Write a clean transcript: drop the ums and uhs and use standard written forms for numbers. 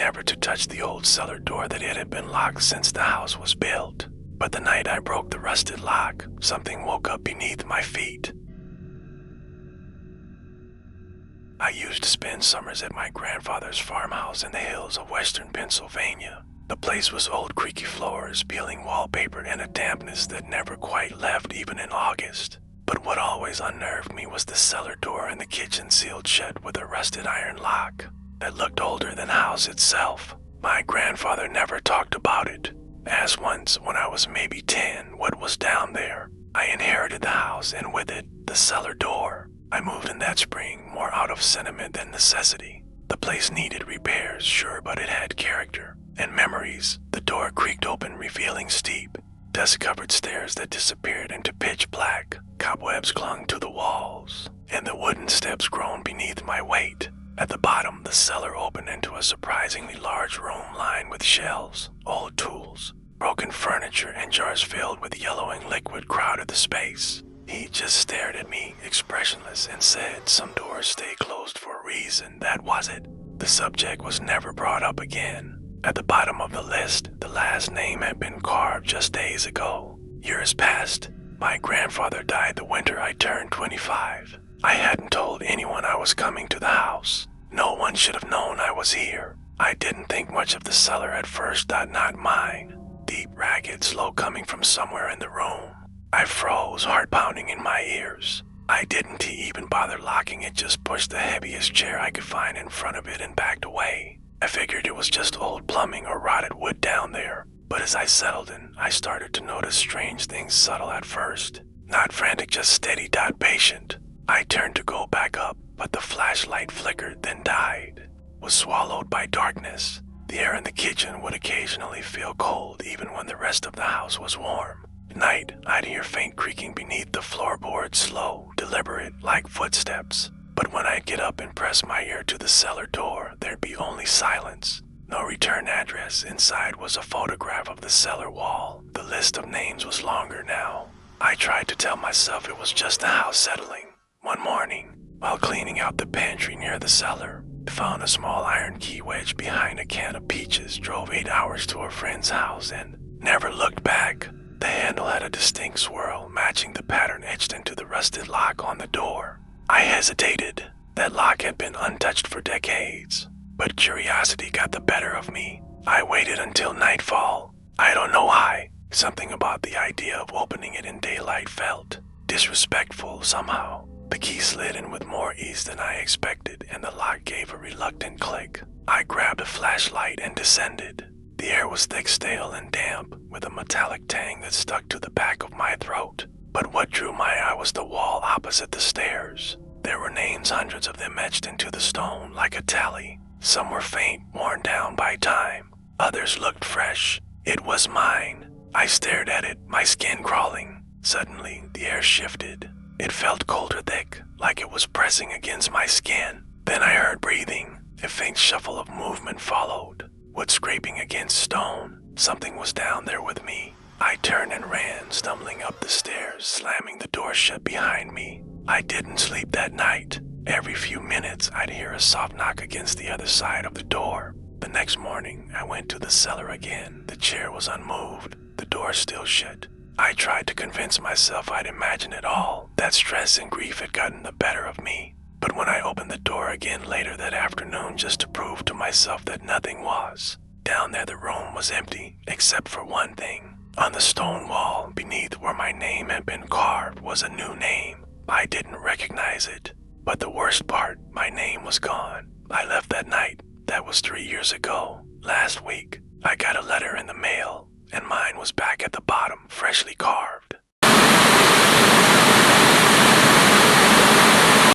never to touch the old cellar door that it had been locked since the house was built. But the night I broke the rusted lock, something woke up beneath my feet. I used to spend summers at my grandfather's farmhouse in the hills of western Pennsylvania. The place was old creaky floors, peeling wallpaper, and a dampness that never quite left even in August. But what always unnerved me was the cellar door in the kitchen sealed shut with a rusted iron lock that looked older than the house itself. My grandfather never talked about it. Asked once when I was maybe 10 what was down there. I inherited the house and with it, the cellar door. I moved in that spring more out of sentiment than necessity. The place needed repairs, sure, but it had character and memories. The door creaked open, revealing steep, dust-covered stairs that disappeared into pitch black. Cobwebs clung to the walls, and the wooden steps groaned beneath my weight. At the bottom, the cellar opened into a surprisingly large room lined with shelves, old tools, broken furniture, and jars filled with yellowing liquid crowded the space. He just stared at me, expressionless, and said, "Some doors stay closed for a reason." That was it. The subject was never brought up again. At the bottom of the list, the last name had been carved just days ago. Years passed. My grandfather died the winter I turned 25. I hadn't told anyone I was coming to the house. No one should have known I was here. I didn't think much of the cellar at first, not mine. Deep, ragged, slow coming from somewhere in the room. I froze, heart pounding in my ears. I didn't even bother locking it, just pushed the heaviest chair I could find in front of it and backed away. I figured it was just old plumbing or rotted wood down there. But as I settled in, I started to notice strange things, subtle at first. Not frantic, just steady, patient. I turned to go back up, but the flashlight flickered, then died. Was swallowed by darkness. The air in the kitchen would occasionally feel cold, even when the rest of the house was warm. At night, I'd hear faint creaking beneath the floorboards, slow, deliberate, like footsteps. But when I'd get up and press my ear to the cellar door, there'd be only silence. No return address. Inside was a photograph of the cellar wall. The list of names was longer now. I tried to tell myself it was just the house settling. One morning, while cleaning out the pantry near the cellar, I found a small iron key wedged behind a can of peaches, drove 8 hours to a friend's house, and never looked back. The handle had a distinct swirl, matching the pattern etched into the rusted lock on the door. I hesitated. That lock had been untouched for decades. But curiosity got the better of me. I waited until nightfall. I don't know why. Something about the idea of opening it in daylight felt disrespectful somehow. The key slid in with more ease than I expected, and the lock gave a reluctant click. I grabbed a flashlight and descended. The air was thick, stale, and damp, with a metallic tang that stuck to the back of my throat. But what drew my eye was the wall opposite the stairs. There were names, hundreds of them etched into the stone like a tally. Some were faint, worn down by time. Others looked fresh. It was mine. I stared at it, my skin crawling. Suddenly, the air shifted. It felt colder, thick, like it was pressing against my skin. Then I heard breathing. A faint shuffle of movement followed. Wood scraping against stone. Something was down there with me. I turned and ran, stumbling up the stairs, slamming the door shut behind me. I didn't sleep that night. Every few minutes, I'd hear a soft knock against the other side of the door. The next morning, I went to the cellar again. The chair was unmoved, the door still shut. I tried to convince myself I'd imagined it all, that stress and grief had gotten the better of me. But when I opened the door again later that afternoon just to prove to myself that nothing was, down there the room was empty, except for one thing. On the stone wall, beneath where my name had been carved, was a new name. I didn't recognize it. But the worst part, my name was gone. I left that night. That was 3 years ago. Last week, I got a letter in the